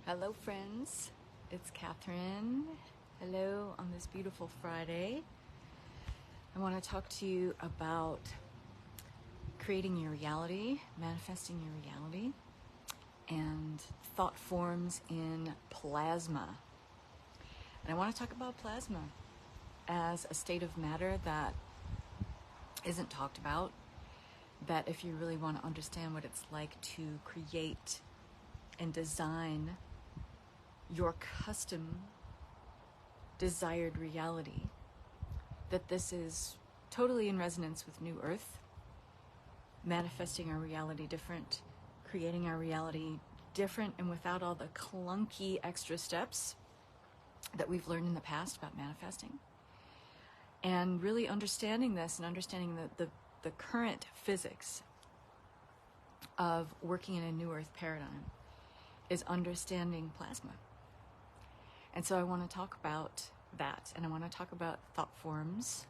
Hello friends, it's Catherine. Hello on this beautiful Friday. I want to talk to you about creating your reality, manifesting your reality, and thought forms in plasma. And I want to talk about plasma as a state of matter that isn't talked about, that if you really want to understand what it's like to create and design your custom desired reality, that this is totally in resonance with New Earth, manifesting our reality different, creating our reality different and without all the clunky extra steps that we've learned in the past about manifesting. And really understanding this and understanding the current physics of working in a New Earth paradigm is understanding plasma. And so I want to talk about that, and I want to talk about thought forms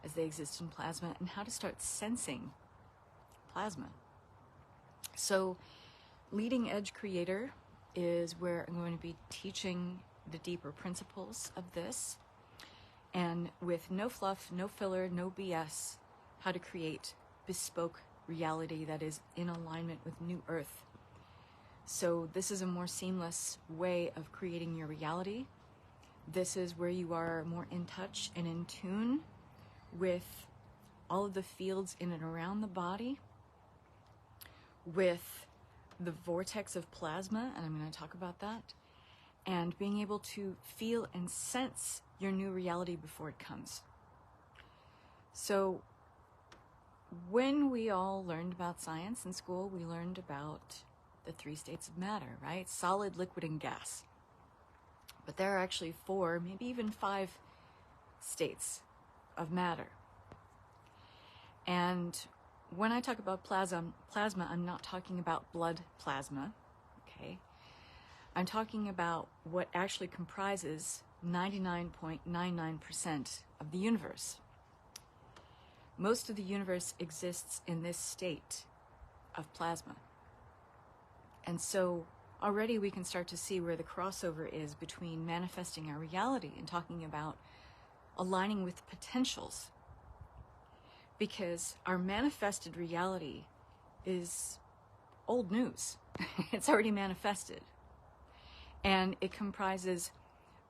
as they exist in plasma and how to start sensing plasma. So Leading Edge Creator is where I'm going to be teaching the deeper principles of this, and with no fluff, no filler, no BS, how to create bespoke reality that is in alignment with New Earth. So this is a more seamless way of creating your reality. This is where you are more in touch and in tune with all of the fields in and around the body, with the vortex of plasma, and I'm going to talk about that, and being able to feel and sense your new reality before it comes. So when we all learned about science in school, we learned about the 3 states of matter, right? Solid, liquid, and gas. But there are actually 4, maybe even 5 states of matter. And when I talk about plasma, I'm not talking about blood plasma, okay? I'm talking about what actually comprises 99.99% of the universe. Most of the universe exists in this state of plasma. And so already we can start to see where the crossover is between manifesting our reality and talking about aligning with potentials. Because our manifested reality is old news. It's already manifested. And it comprises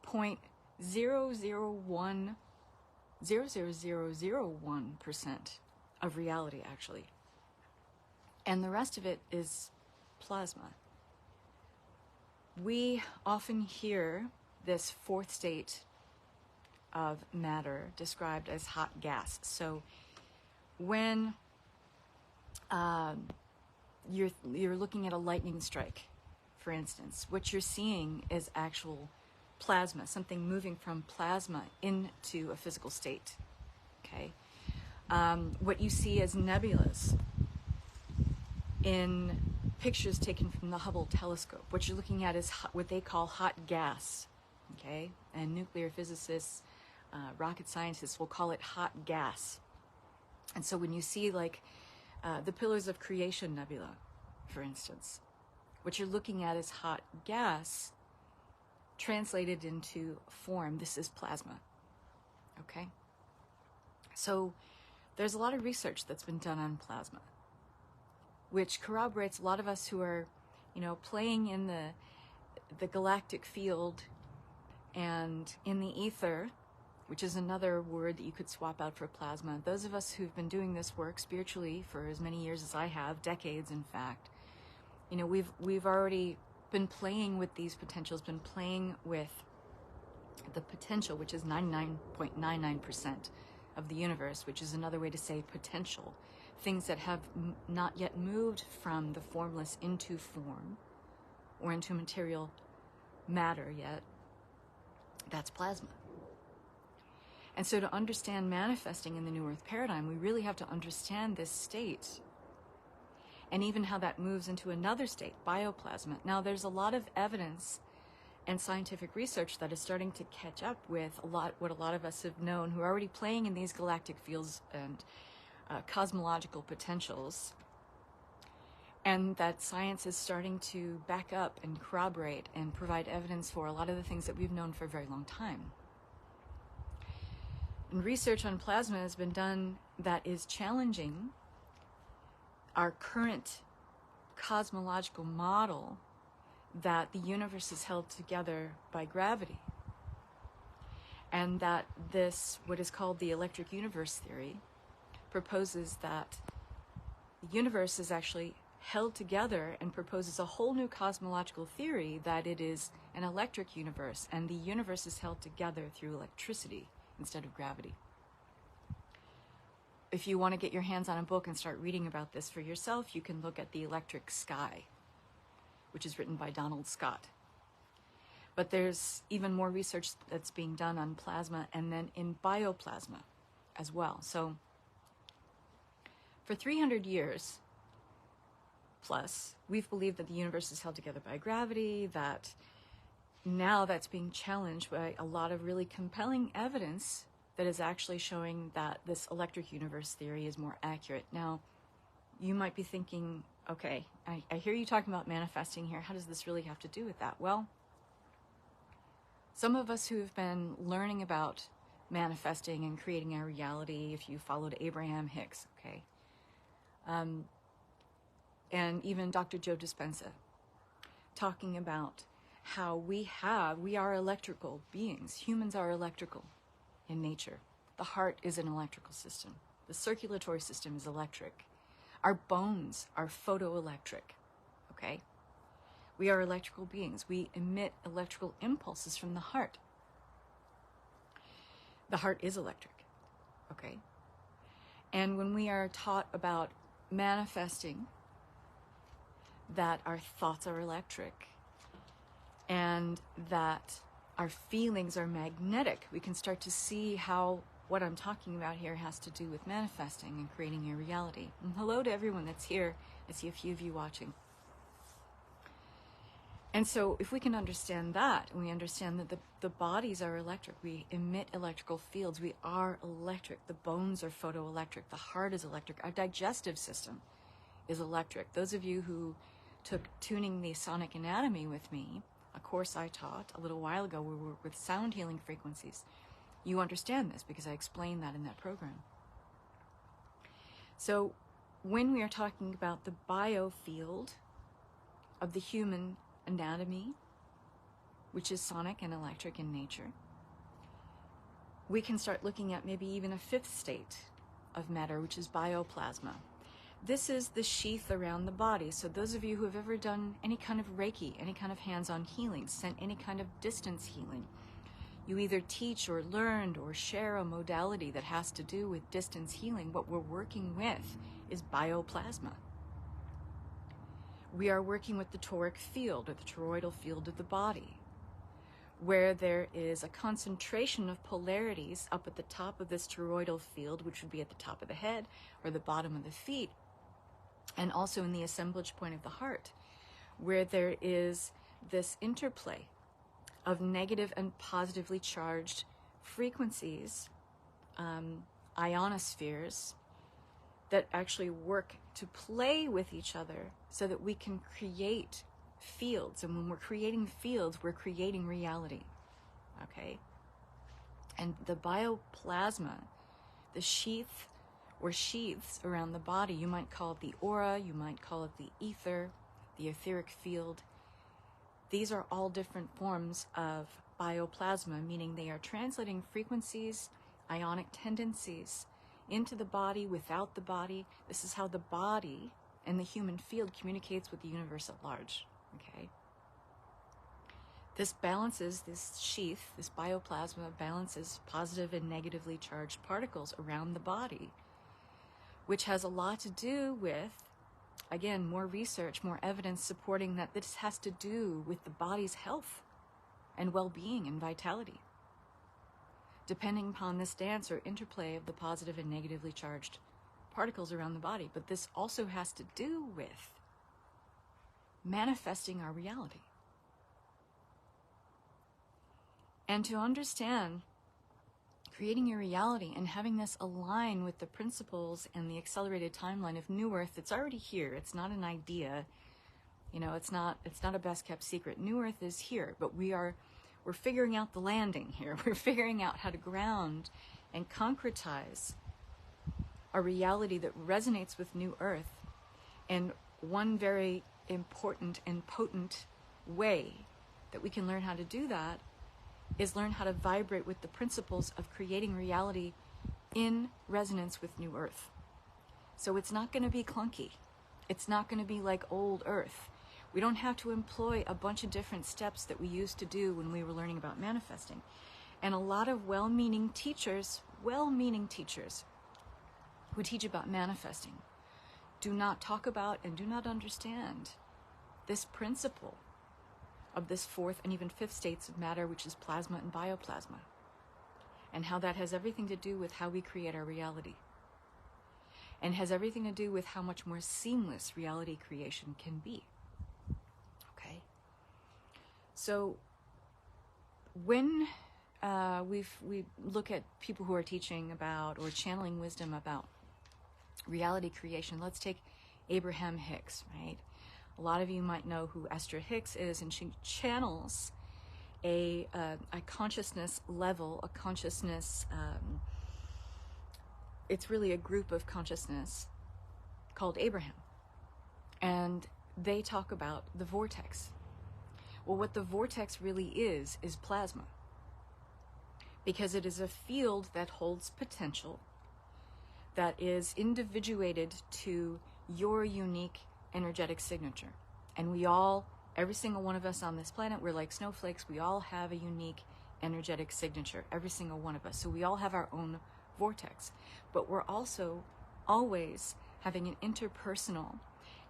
0.001% of reality, actually. And the rest of it is plasma. We often hear this 4th state of matter described as hot gas. So when you're looking at a lightning strike, for instance, what you're seeing is actual plasma, something moving from plasma into a physical state. Okay, what you see as nebulas in pictures taken from the Hubble telescope, what you're looking at is what they call hot gas. Okay, and nuclear physicists, rocket scientists will call it hot gas. And so when you see like the Pillars of Creation nebula, for instance, what you're looking at is hot gas translated into form. This is plasma. Okay? So there's a lot of research that's been done on plasma, which corroborates a lot of us who are, playing in the galactic field and in the ether, which is another word that you could swap out for plasma. Those of us who've been doing this work spiritually for as many years as I have, decades in fact, we've already been playing with these potentials, been playing with the potential, which is 99.99% of the universe, which is another way to say potential. Things that have not yet moved from the formless into form or into material matter yet. That's plasma. And so to understand manifesting in the New Earth paradigm, we really have to understand this state and even how that moves into another state, bioplasma. Now, there's a lot of evidence and scientific research that is starting to catch up with what a lot of us have known who are already playing in these galactic fields and cosmological potentials, and that science is starting to back up and corroborate and provide evidence for a lot of the things that we've known for a very long time. And research on plasma has been done that is challenging our current cosmological model that the universe is held together by gravity, and that this, what is called the electric universe theory, proposes that the universe is actually held together and proposes a whole new cosmological theory that it is an electric universe, and the universe is held together through electricity instead of gravity. If you want to get your hands on a book and start reading about this for yourself, you can look at The Electric Sky, which is written by Donald Scott. But there's even more research that's being done on plasma and then in bioplasma as well. So for 300 years plus, we've believed that the universe is held together by gravity, that now that's being challenged by a lot of really compelling evidence that is actually showing that this electric universe theory is more accurate. Now, you might be thinking, okay, I hear you talking about manifesting here. How does this really have to do with that? Well, some of us who have been learning about manifesting and creating our reality, if you followed Abraham Hicks, okay, and even Dr. Joe Dispenza, talking about how we are electrical beings. Humans are electrical in nature. The heart is an electrical system. The circulatory system is electric. Our bones are photoelectric, okay? We are electrical beings. We emit electrical impulses from the heart. The heart is electric, okay? And when we are taught about manifesting, that our thoughts are electric and that our feelings are magnetic, we can start to see how what I'm talking about here has to do with manifesting and creating your reality. And hello to everyone that's here. I see a few of you watching. And so if we can understand that, and we understand that the bodies are electric, we emit electrical fields, we are electric, the bones are photoelectric, the heart is electric, our digestive system is electric. Those of you who took Tuning the Sonic Anatomy with me, a course I taught a little while ago where we work with sound healing frequencies, you understand this because I explained that in that program. So when we are talking about the biofield of the human anatomy, which is sonic and electric in nature, we can start looking at maybe even a fifth state of matter, which is bioplasma. This is the sheath around the body. So those of you who have ever done any kind of Reiki, any kind of hands-on healing, sent any kind of distance healing, you either teach or learned or share a modality that has to do with distance healing, what we're working with is bioplasma. We are working with the toric field, or the toroidal field of the body, where there is a concentration of polarities up at the top of this toroidal field, which would be at the top of the head or the bottom of the feet, and also in the assemblage point of the heart, where there is this interplay of negative and positively charged frequencies, ionospheres, that actually work to play with each other so that we can create fields. And when we're creating fields, we're creating reality, okay? And the bioplasma, the sheath or sheaths around the body, you might call it the aura, you might call it the ether, the etheric field. These are all different forms of bioplasma, meaning they are translating frequencies, ionic tendencies into the body, without the body. This is how the body and the human field communicates with the universe at large, okay? This balances, this sheath, this bioplasma balances positive and negatively charged particles around the body, which has a lot to do with, again, more research, more evidence supporting that this has to do with the body's health and well-being and vitality, depending upon this dance or interplay of the positive and negatively charged particles around the body. But this also has to do with manifesting our reality. And to understand creating your reality and having this align with the principles and the accelerated timeline of New Earth that's already here. It's not an idea, you know, it's not a best kept secret. New Earth is here, but we're figuring out the landing here. We're figuring out how to ground and concretize a reality that resonates with New Earth. And one very important and potent way that we can learn how to do that is learn how to vibrate with the principles of creating reality in resonance with New Earth. So it's not going to be clunky. It's not going to be like old Earth. We don't have to employ a bunch of different steps that we used to do when we were learning about manifesting. And a lot of well-meaning teachers who teach about manifesting do not talk about and do not understand this principle of this fourth and even fifth states of matter, which is plasma and bioplasma, and how that has everything to do with how we create our reality, and has everything to do with how much more seamless reality creation can be. Okay? So when we look at people who are teaching about or channeling wisdom about reality creation, let's take Abraham Hicks, right? A lot of you might know who Esther Hicks is, and she channels a consciousness level, a consciousness, it's really a group of consciousness called Abraham. And they talk about the vortex. Well, what the vortex really is plasma. Because it is a field that holds potential, that is individuated to your unique energetic signature. And we all, every single one of us on this planet, we're like snowflakes. We all have a unique energetic signature, every single one of us. So we all have our own vortex. But we're also always having an interpersonal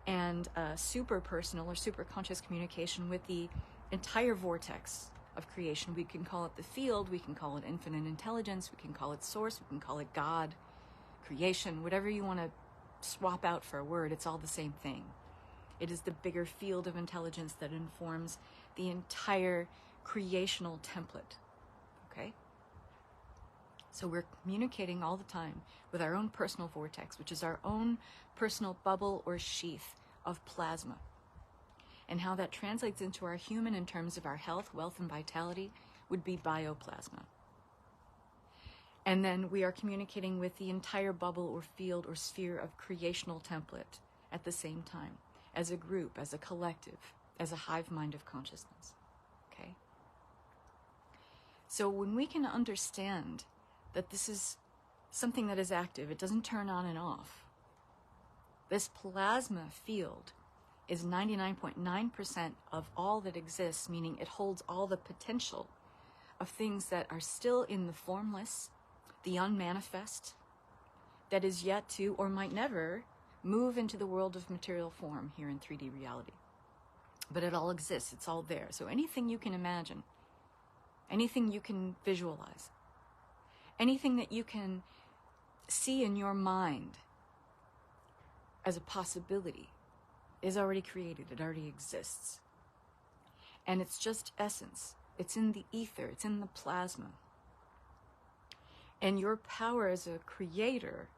and super personal or super conscious communication with the entire vortex of creation. We can call it the field, we can call it infinite intelligence, we can call it source, we can call it God, creation, whatever you want to swap out for a word, it's all the same thing. It is the bigger field of intelligence that informs the entire creational template. Okay? So we're communicating all the time with our own personal vortex, which is our own personal bubble or sheath of plasma. And how that translates into our human in terms of our health, wealth, and vitality would be bioplasma. And then we are communicating with the entire bubble or field or sphere of creational template at the same time, as a group, as a collective, as a hive mind of consciousness. Okay? So when we can understand that this is something that is active, it doesn't turn on and off. This plasma field is 99.9% of all that exists, meaning it holds all the potential of things that are still in the formless, the unmanifest, that is yet to or might never move into the world of material form here in 3D reality. But it all exists, it's all there. So anything you can imagine, anything you can visualize, anything that you can see in your mind as a possibility is already created, it already exists. And it's just essence. It's in the ether, it's in the plasma. And your power as a creator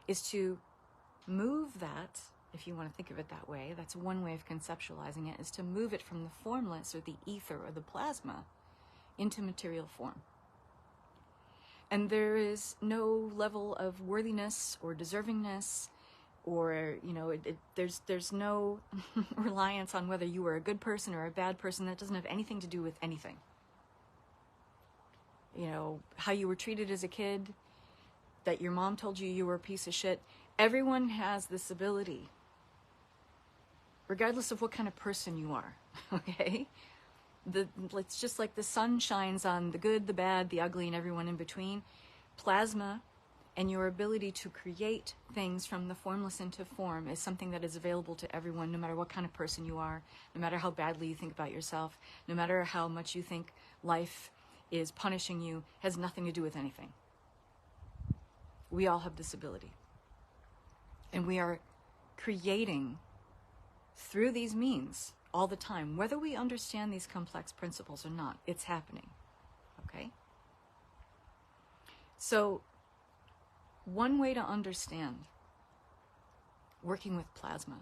is to move that, if you want to think of it that way, that's one way of conceptualizing it, is to move it from the formless or the ether or the plasma into material form. And there is no level of worthiness or deservingness or, you know, there's no reliance on whether you were a good person or a bad person. That doesn't have anything to do with anything. You know, how you were treated as a kid, that your mom told you you were a piece of shit. Everyone has this ability, regardless of what kind of person you are, okay? It's just like the sun shines on the good, the bad, the ugly, and everyone in between. Plasma and your ability to create things from the formless into form is something that is available to everyone, no matter what kind of person you are, no matter how badly you think about yourself, no matter how much you think life is punishing you, has nothing to do with anything. We all have this ability. And we are creating through these means all the time, whether we understand these complex principles or not. It's happening. Okay? So one way to understand working with plasma,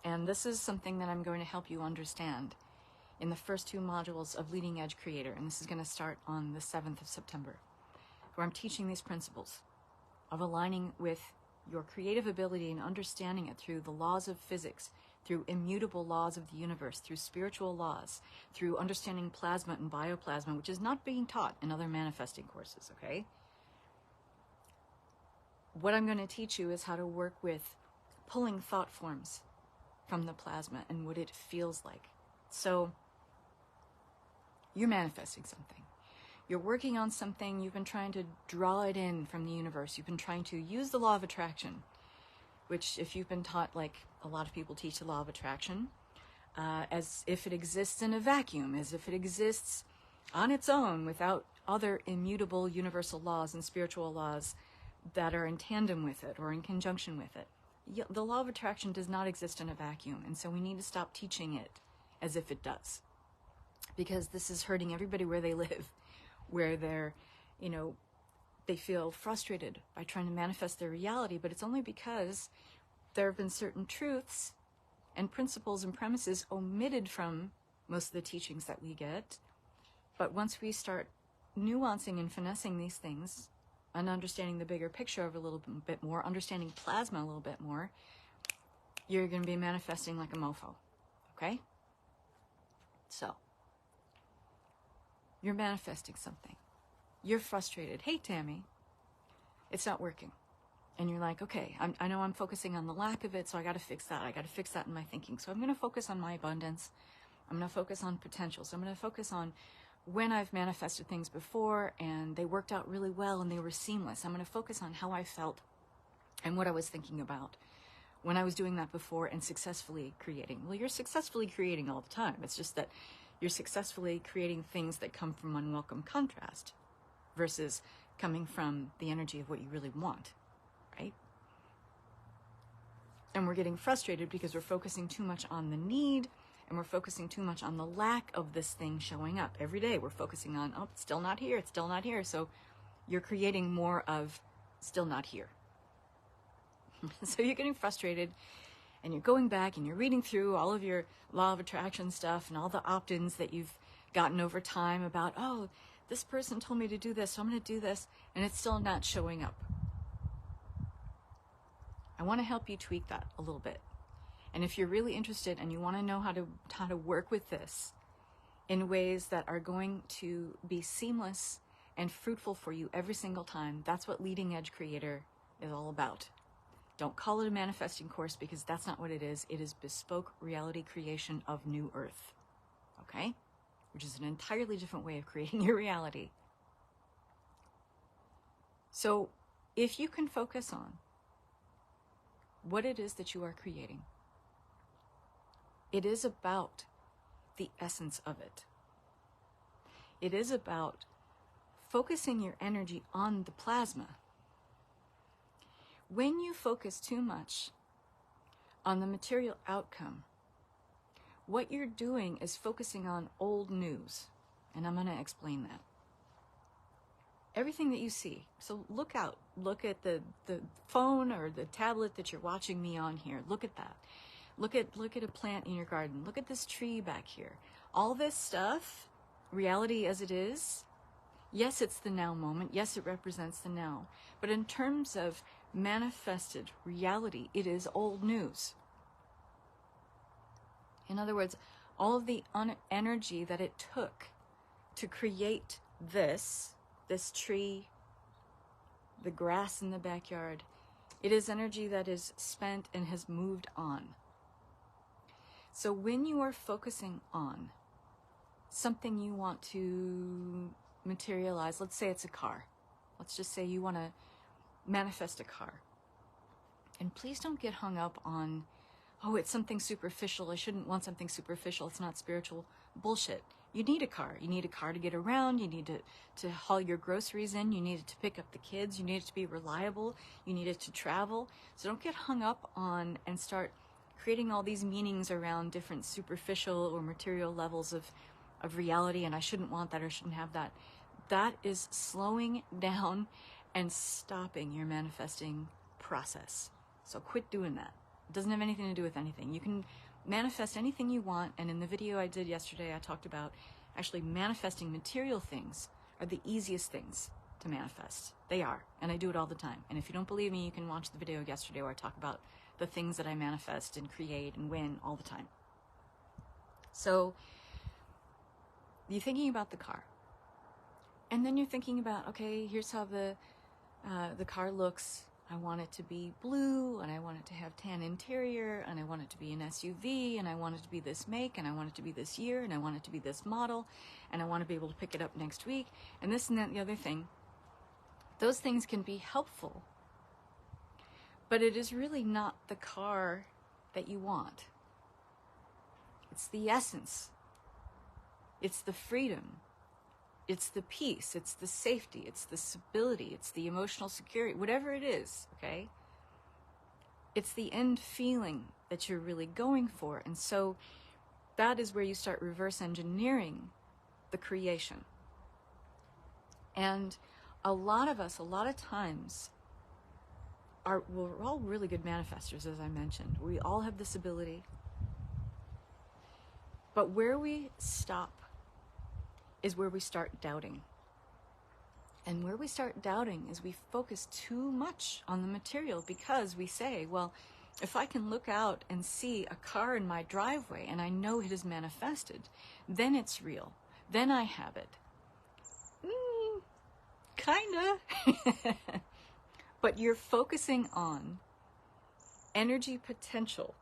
and this is something that I'm going to help you understand in the first 2 modules of Leading Edge Creator, and this is going to start on the 7th of September, where I'm teaching these principles of aligning with your creative ability and understanding it through the laws of physics, through immutable laws of the universe, through spiritual laws, through understanding plasma and bioplasma, which is not being taught in other manifesting courses, okay? What I'm going to teach you is how to work with pulling thought forms from the plasma and what it feels like. So you're manifesting something. You're working on something. You've been trying to draw it in from the universe. You've been trying to use the law of attraction, which if you've been taught, like a lot of people teach the law of attraction, as if it exists in a vacuum, as if it exists on its own without other immutable universal laws and spiritual laws that are in tandem with it or in conjunction with it. The law of attraction does not exist in a vacuum, and so we need to stop teaching it as if it does, because this is hurting everybody where they live, where they're, they feel frustrated by trying to manifest their reality, but it's only because there have been certain truths and principles and premises omitted from most of the teachings that we get. But once we start nuancing and finessing these things and understanding the bigger picture of a little bit more, understanding plasma a little bit more, you're going to be manifesting like a mofo, okay? So, you're manifesting something. You're frustrated. Hey, Tammy, it's not working. And you're like, okay, I know I'm focusing on the lack of it, so I got to fix that. I got to fix that in my thinking. So I'm going to focus on my abundance. I'm going to focus on potential. So I'm going to focus on when I've manifested things before and they worked out really well and they were seamless. I'm going to focus on how I felt and what I was thinking about when I was doing that before and successfully creating. Well, you're successfully creating all the time. It's just that you're successfully creating things that come from unwelcome contrast versus coming from the energy of what you really want, right? And we're getting frustrated because we're focusing too much on the need and we're focusing too much on the lack of this thing showing up. Every day we're focusing on, oh, it's still not here, it's still not here. So you're creating more of still not here. So you're getting frustrated and you're going back and you're reading through all of your law of attraction stuff and all the opt-ins that you've gotten over time about, oh, this person told me to do this, so I'm going to do this, and it's still not showing up. I want to help you tweak that a little bit. And if you're really interested and you want to know how to work with this in ways that are going to be seamless and fruitful for you every single time, that's what Leading Edge Creator is all about. Don't call it a manifesting course because that's not what it is. It is bespoke reality creation of New Earth. Okay? Which is an entirely different way of creating your reality. So if you can focus on what it is that you are creating, it is about the essence of it. It is about focusing your energy on the plasma. When you focus too much on the material outcome, what you're doing is focusing on old news. And I'm going to explain that. Everything that you see. So look out. Look at the phone or the tablet that you're watching me on here. Look at that. Look at a plant in your garden. Look at this tree back here. All this stuff, reality as it is, yes, it's the now moment. Yes, it represents the now. But in terms of manifested reality, it is old news. In other words, all of the energy that it took to create this tree, the grass in the backyard, it is energy that is spent and has moved on. So when you are focusing on something you want to materialize, let's say it's a car. Let's just say you want to manifest a car. And please don't get hung up on, oh, it's something superficial. I shouldn't want something superficial. It's not spiritual. Bullshit. You need a car. You need a car to get around. You need to haul your groceries in. You need it to pick up the kids. You need it to be reliable. You need it to travel. So don't get hung up on and start creating all these meanings around different superficial or material levels of reality. And I shouldn't want that or shouldn't have that. That is slowing down and stopping your manifesting process. So quit doing that. It doesn't have anything to do with anything. You can manifest anything you want, and in the video I did yesterday, I talked about actually manifesting material things are the easiest things to manifest. They are, and I do it all the time. And if you don't believe me, you can watch the video yesterday where I talk about the things that I manifest and create and win all the time. So you're thinking about the car, and then you're thinking about, okay, here's how the car looks. I want it to be blue, and I want it to have tan interior, and I want it to be an SUV, and I want it to be this make, and I want it to be this year, and I want it to be this model, and I want to be able to pick it up next week, and this and that and the other thing. Those things can be helpful, but it is really not the car that you want. It's the essence. It's the freedom. It's the peace. It's the safety. It's the stability. It's the emotional security, whatever it is, okay? It's the end feeling that you're really going for. And so that is where you start reverse engineering the creation. And a lot of us, a lot of times, we're all really good manifestors, as I mentioned. We all have this ability. But where we stop is where we start doubting. And where we start doubting is we focus too much on the material, because we say, well, if I can look out and see a car in my driveway and I know it is manifested, then it's real. Then I have it. Kinda. But you're focusing on energy potential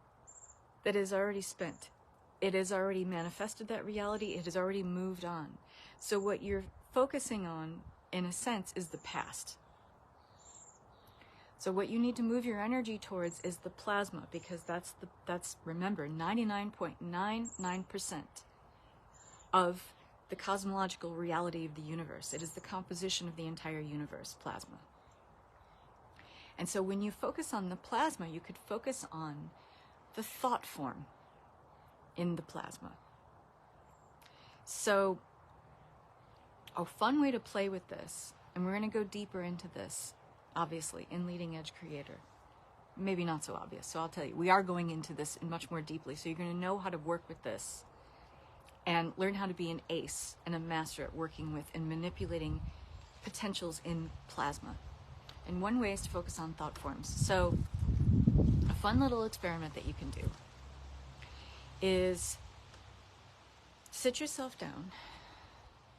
that is already spent. It has already manifested that reality. It has already moved on. So what you're focusing on, in a sense, is the past. So what you need to move your energy towards is the plasma, because that's remember, 99.99% of the cosmological reality of the universe. It is the composition of the entire universe, plasma. And so when you focus on the plasma, you could focus on the thought form in the plasma. So a fun way to play with this, and we're going to go deeper into this, obviously, in Leading Edge Creator. Maybe not so obvious, so I'll tell you. We are going into this much more deeply, so you're going to know how to work with this and learn how to be an ace and a master at working with and manipulating potentials in plasma. And one way is to focus on thought forms. So a fun little experiment that you can do is sit yourself down,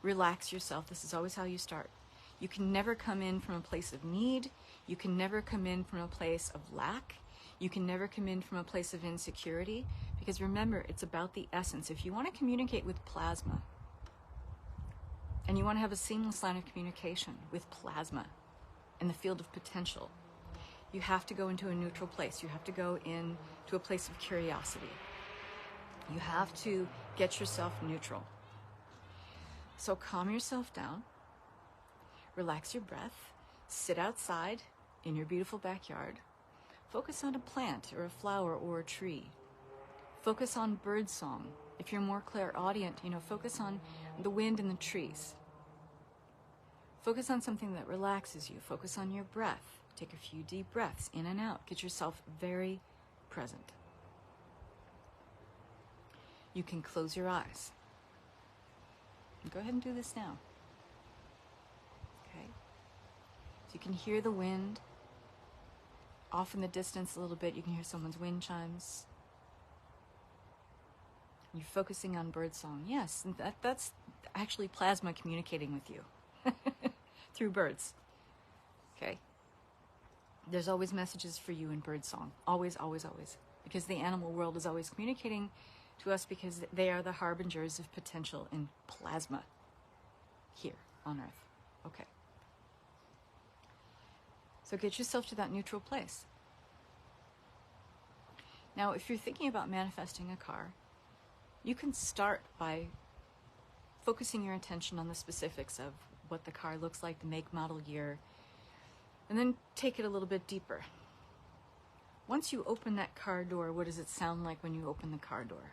relax yourself. This is always how you start. You can never come in from a place of need. You can never come in from a place of lack. You can never come in from a place of insecurity, because remember, it's about the essence. If you want to communicate with plasma, and you want to have a seamless line of communication with plasma in the field of potential, you have to go into a neutral place. You have to go into a place of curiosity. You have to get yourself neutral. So calm yourself down, relax your breath, sit outside in your beautiful backyard, focus on a plant or a flower or a tree. Focus on bird song. If you're more clairaudient, focus on the wind and the trees. Focus on something that relaxes you. Focus on your breath. Take a few deep breaths in and out. Get yourself very present. You can close your eyes. Go ahead and do this now. Okay? So you can hear the wind. Off in the distance a little bit, you can hear someone's wind chimes. You're focusing on birdsong. Yes, and that's actually plasma communicating with you through birds. Okay? There's always messages for you in birdsong. Always, always, always. Because the animal world is always communicating to us, because they are the harbingers of potential in plasma here on Earth. Okay. So get yourself to that neutral place. Now, if you're thinking about manifesting a car, you can start by focusing your attention on the specifics of what the car looks like, the make, model, year, and then take it a little bit deeper. Once you open that car door, what does it sound like when you open the car door?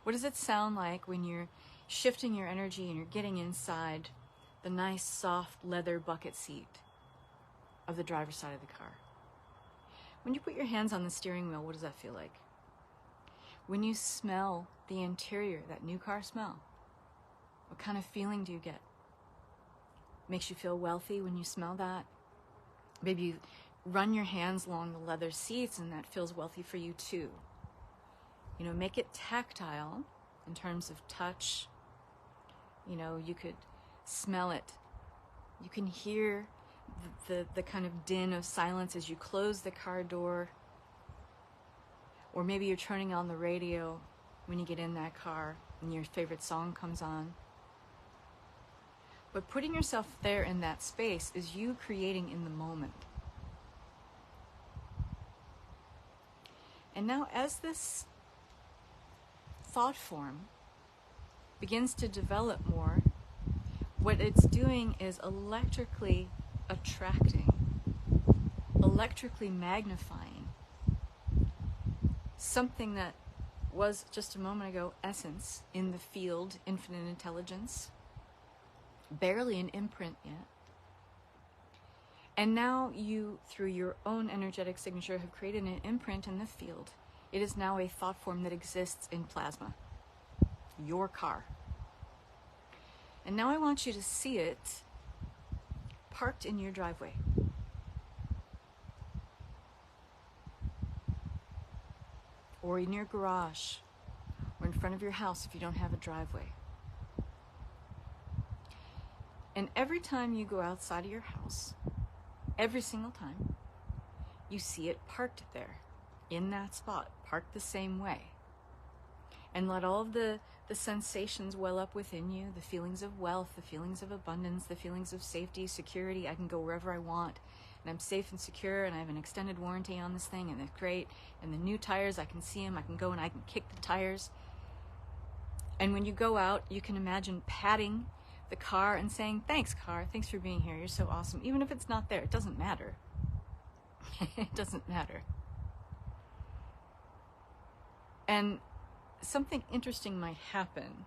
What does it sound like when you're shifting your energy and you're getting inside the nice soft leather bucket seat of the driver's side of the car. When you put your hands on the steering wheel, what does that feel like? When you smell the interior, that new car smell, what kind of feeling do you get? Makes you feel wealthy when you smell that. Maybe you run your hands along the leather seats and that feels wealthy for you too. You know, make it tactile in terms of touch. You know, you could smell it. You can hear the kind of din of silence as you close the car door. Or maybe you're turning on the radio when you get in that car and your favorite song comes on. But putting yourself there in that space is you creating in the moment. And now as this thought form begins to develop more, what it's doing is electrically attracting, electrically magnifying something that was just a moment ago essence in the field, infinite intelligence, barely an imprint yet. And now you, through your own energetic signature, have created an imprint in the field. It is now a thought form that exists in plasma, your car. And now I want you to see it parked in your driveway. Or in your garage, or in front of your house if you don't have a driveway. And every time you go outside of your house, every single time, you see it parked there, in that spot, parked the same way. And let all of the sensations well up within you, the feelings of wealth, the feelings of abundance, the feelings of safety, security. I can go wherever I want, and I'm safe and secure, and I have an extended warranty on this thing, and it's great. And the new tires, I can see them, I can go and I can kick the tires. And when you go out, you can imagine patting the car and saying, "Thanks, car, thanks for being here, you're so awesome." Even if it's not there, it doesn't matter. It doesn't matter. And something interesting might happen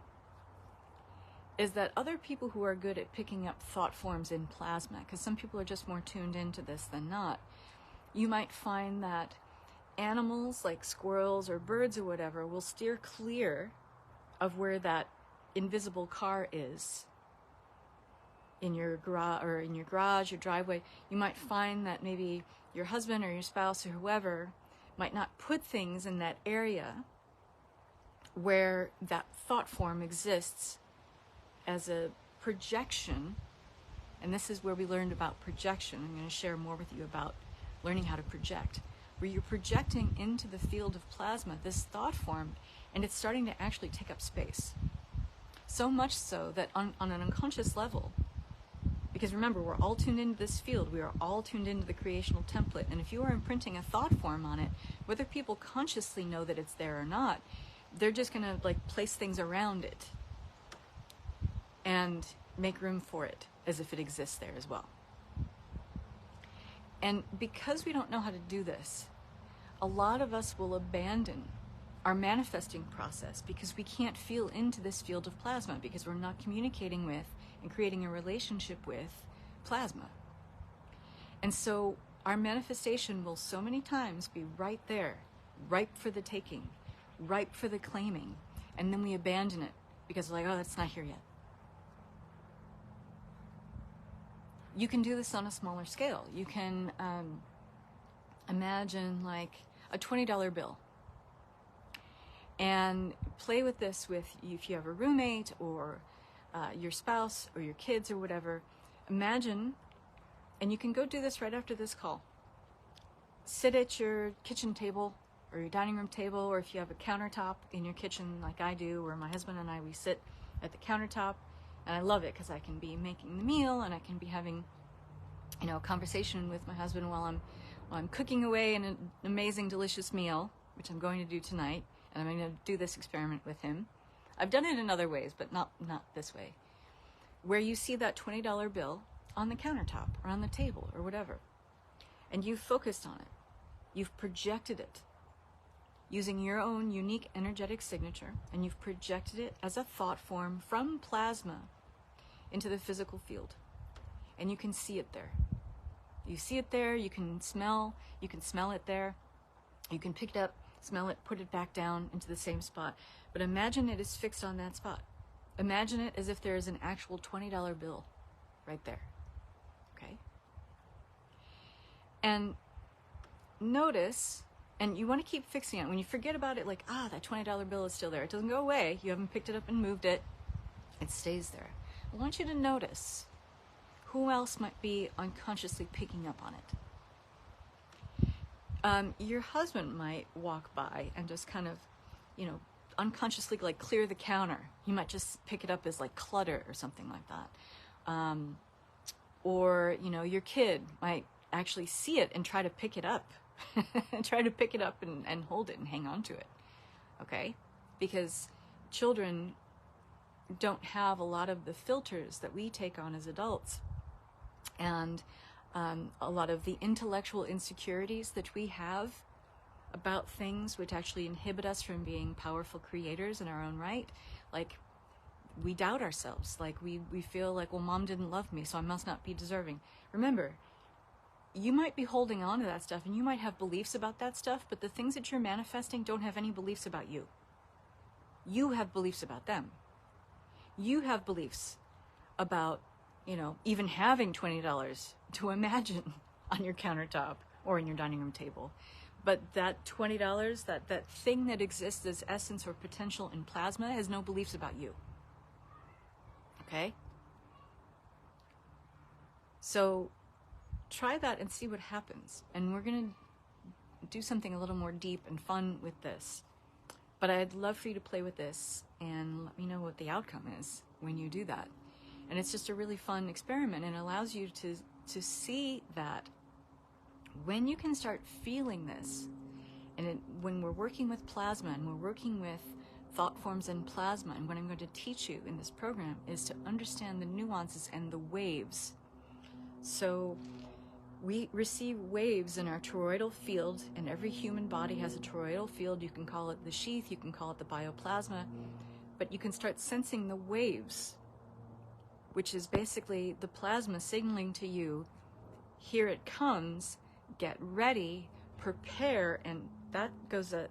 is that other people who are good at picking up thought forms in plasma, because some people are just more tuned into this than not, you might find that animals like squirrels or birds or whatever will steer clear of where that invisible car is in your garage, your driveway. You might find that maybe your husband or your spouse or whoever might not put things in that area where that thought form exists as a projection. And this is where we learned about projection. I'm going to share more with you about learning how to project, where you're projecting into the field of plasma this thought form, and it's starting to actually take up space. So much so that on an unconscious level, because remember, we're all tuned into this field, we are all tuned into the creational template, and if you are imprinting a thought form on it, whether people consciously know that it's there or not, they're just going to place things around it and make room for it as if it exists there as well. And because we don't know how to do this, a lot of us will abandon our manifesting process because we can't feel into this field of plasma, because we're not communicating with and creating a relationship with plasma. And so our manifestation will so many times be right there, ripe for the taking, ripe for the claiming, and then we abandon it because we're like, oh, that's not here yet. You can do this on a smaller scale. You can imagine like a $20 bill and play with this with, if you have a roommate or your spouse or your kids or whatever. Imagine, and you can go do this right after this call. Sit at your kitchen table or your dining room table, or if you have a countertop in your kitchen like I do, or my husband and I, we sit at the countertop, and I love it because I can be making the meal and I can be having, a conversation with my husband while I'm cooking away an amazing, delicious meal, which I'm going to do tonight, and I'm going to do this experiment with him. I've done it in other ways, but not this way, where you see that $20 bill on the countertop or on the table or whatever, and you've focused on it. You've projected it using your own unique energetic signature, and you've projected it as a thought form from plasma into the physical field. And you can see it there. You see it there, you can smell it there. You can pick it up, smell it, put it back down into the same spot. But imagine it is fixed on that spot. Imagine it as if there is an actual $20 bill right there. Okay? And notice, and you want to keep fixing it. When you forget about it, like, that $20 bill is still there. It doesn't go away. You haven't picked it up and moved it. It stays there. I want you to notice who else might be unconsciously picking up on it. Your husband might walk by and just kind of, unconsciously like clear the counter. He might just pick it up as like clutter or something like that. Or, your kid might actually see it and try to pick it up. Try to pick it up and hold it and hang on to it. Okay? Because children don't have a lot of the filters that we take on as adults. And a lot of the intellectual insecurities that we have about things which actually inhibit us from being powerful creators in our own right. Like, we doubt ourselves. Like, we feel like, well, mom didn't love me, so I must not be deserving. Remember, you might be holding on to that stuff, and you might have beliefs about that stuff, but the things that you're manifesting don't have any beliefs about you. You have beliefs about them. You have beliefs about, even having $20 to imagine on your countertop or in your dining room table. But that $20, that thing that exists as essence or potential in plasma has no beliefs about you. Okay? So try that and see what happens. And we're going to do something a little more deep and fun with this. But I'd love for you to play with this and let me know what the outcome is when you do that. And it's just a really fun experiment, and it allows you to see that when you can start feeling this, and when we're working with plasma and we're working with thought forms and plasma, and what I'm going to teach you in this program is to understand the nuances and the waves. So we receive waves in our toroidal field, and every human body has a toroidal field. You can call it the sheath, you can call it the bioplasma, but you can start sensing the waves, which is basically the plasma signaling to you, here it comes, get ready, prepare, and that goes a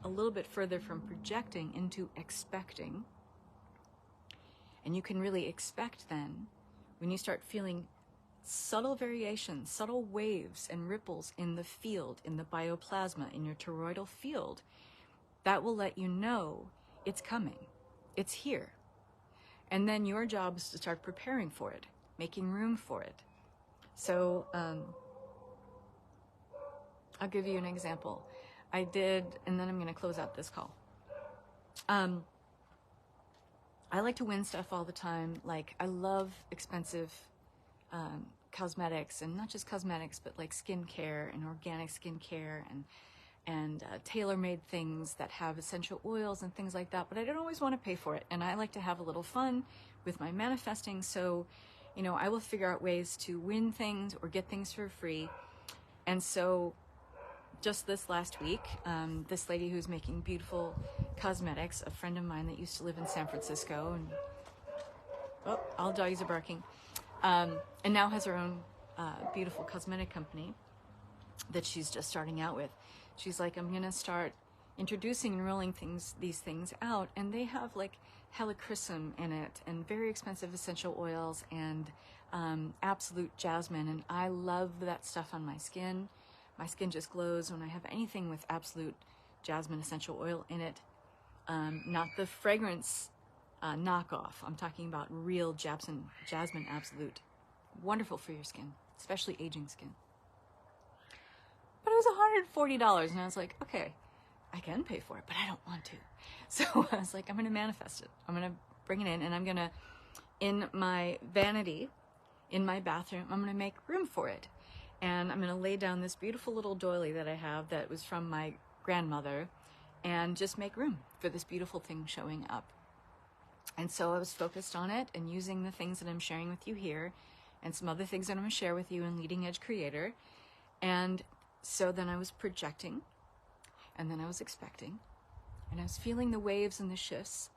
little bit further from projecting into expecting. And you can really expect then, when you start feeling subtle variations, subtle waves and ripples in the field, in the bioplasma, in your toroidal field, that will let you know it's coming, it's here. And then your job is to start preparing for it, making room for it. So I'll give you an example. I did, and then I'm going to close out this call. I like to win stuff all the time. Like, I love expensive cosmetics, and not just cosmetics, but like skincare and organic skincare and tailor-made things that have essential oils and things like that. But I don't always want to pay for it, and I like to have a little fun with my manifesting. So, I will figure out ways to win things or get things for free. And so just this last week, this lady who's making beautiful cosmetics, a friend of mine that used to live in San Francisco, and all dogs are barking, and now has her own beautiful cosmetic company that she's just starting out with. She's like, I'm gonna start introducing and rolling these things out, and they have like helichrysum in it, and very expensive essential oils, and absolute jasmine, and I love that stuff on my skin. My skin just glows when I have anything with absolute jasmine essential oil in it. Not the fragrance knockoff. I'm talking about real jasmine absolute. Wonderful for your skin, especially aging skin. But it was $140, and I was like, okay, I can pay for it, but I don't want to. So I was like, I'm going to manifest it. I'm going to bring it in, and I'm going to, in my vanity, in my bathroom, I'm going to make room for it. And I'm going to lay down this beautiful little doily that I have that was from my grandmother, and just make room for this beautiful thing showing up. And so I was focused on it and using the things that I'm sharing with you here, and some other things that I'm going to share with you in Leading Edge Creator. And so then I was projecting, and then I was expecting, and I was feeling the waves and the shifts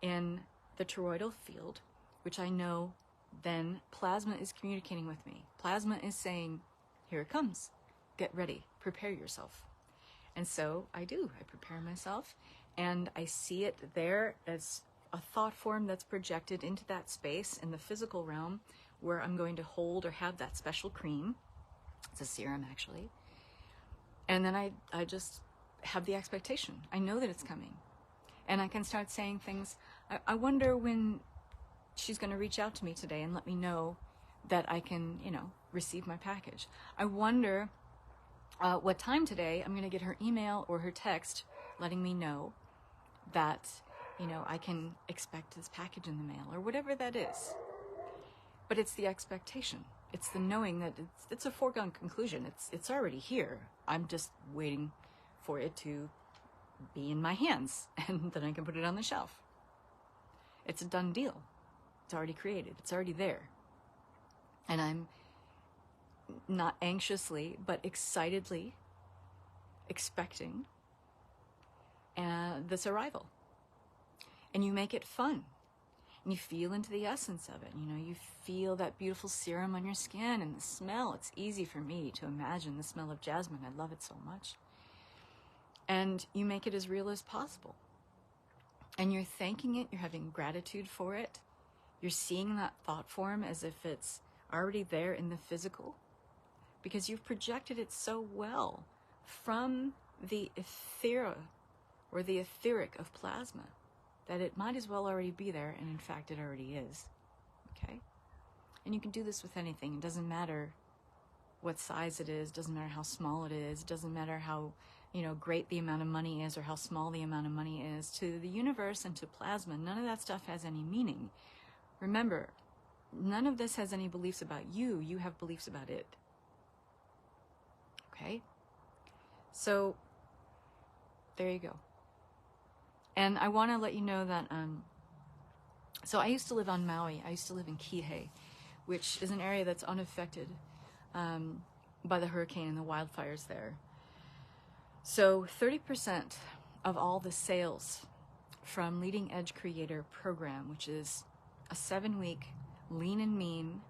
in the toroidal field, which I know then plasma is communicating with me. Plasma is saying, here it comes. Get ready. Prepare yourself. And so I do. I prepare myself, and I see it there as a thought form that's projected into that space in the physical realm where I'm going to hold or have that special cream. It's a serum, actually. And then I just have the expectation. I know that it's coming. And I can start saying things. I wonder when she's going to reach out to me today and let me know that I can, receive my package. I wonder what time today I'm going to get her email or her text letting me know that, I can expect this package in the mail or whatever that is. But it's the expectation. It's the knowing that it's a foregone conclusion. It's already here. I'm just waiting for it to be in my hands, and then I can put it on the shelf. It's a done deal. It's already created. It's already there. And I'm not anxiously, but excitedly expecting this arrival. And you make it fun. And you feel into the essence of it. You feel that beautiful serum on your skin and the smell. It's easy for me to imagine the smell of jasmine. I love it so much. And you make it as real as possible. And you're thanking it. You're having gratitude for it. You're seeing that thought form as if it's already there in the physical, because you've projected it so well from the ethera or the etheric of plasma that it might as well already be there, and in fact it already is. Okay? And you can do this with anything. It doesn't matter what size it is, doesn't matter how small it is, doesn't matter how great the amount of money is or how small the amount of money is. To the universe and to plasma, none of that stuff has any meaning. Remember, none of this has any beliefs about you. You have beliefs about it. Okay? So, there you go. And I want to let you know that, so I used to live on Maui. I used to live in Kihei, which is an area that's unaffected by the hurricane and the wildfires there. So 30% of all the sales from Leading Edge Creator program, which is a 7-week lean and mean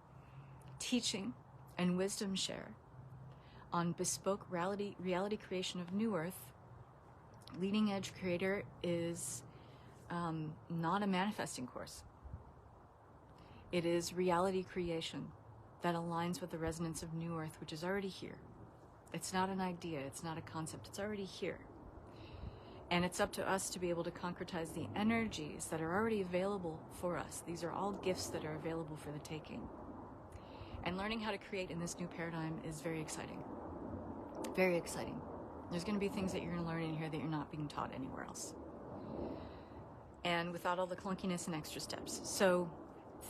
teaching and wisdom share on bespoke reality creation of New Earth. Leading Edge Creator is not a manifesting course. It is reality creation that aligns with the resonance of New Earth, which is already here. It's not an idea, it's not a concept, it's already here. And it's up to us to be able to concretize the energies that are already available for us. These are all gifts that are available for the taking. And learning how to create in this new paradigm is very exciting. Very exciting. There's going to be things that you're going to learn in here that you're not being taught anywhere else. And without all the clunkiness and extra steps. So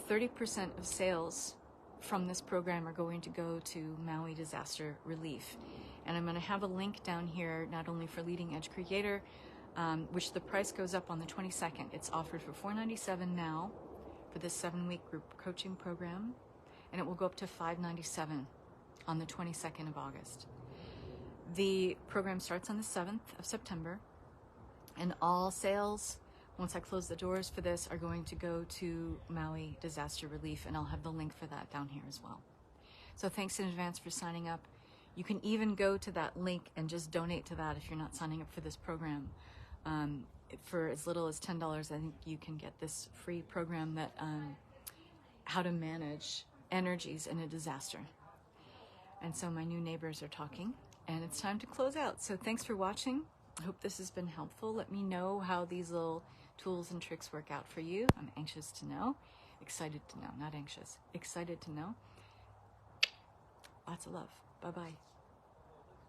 30% of sales from this program are going to go to Maui disaster relief. And I'm going to have a link down here, not only for Leading Edge Creator, which the price goes up on the 22nd. It's offered for $497 now for this 7-week group coaching program. And it will go up to $597 on the 22nd of August. The program starts on the 7th of September, and all sales, once I close the doors for this, are going to go to Maui Disaster Relief, and I'll have the link for that down here as well. So thanks in advance for signing up. You can even go to that link and just donate to that if you're not signing up for this program. For as little as $10, I think you can get this free program that how to manage energies in a disaster. And so my new neighbors are talking. And it's time to close out. So thanks for watching. I hope this has been helpful. Let me know how these little tools and tricks work out for you. I'm anxious to know. Excited to know. Not anxious. Excited to know. Lots of love. Bye-bye.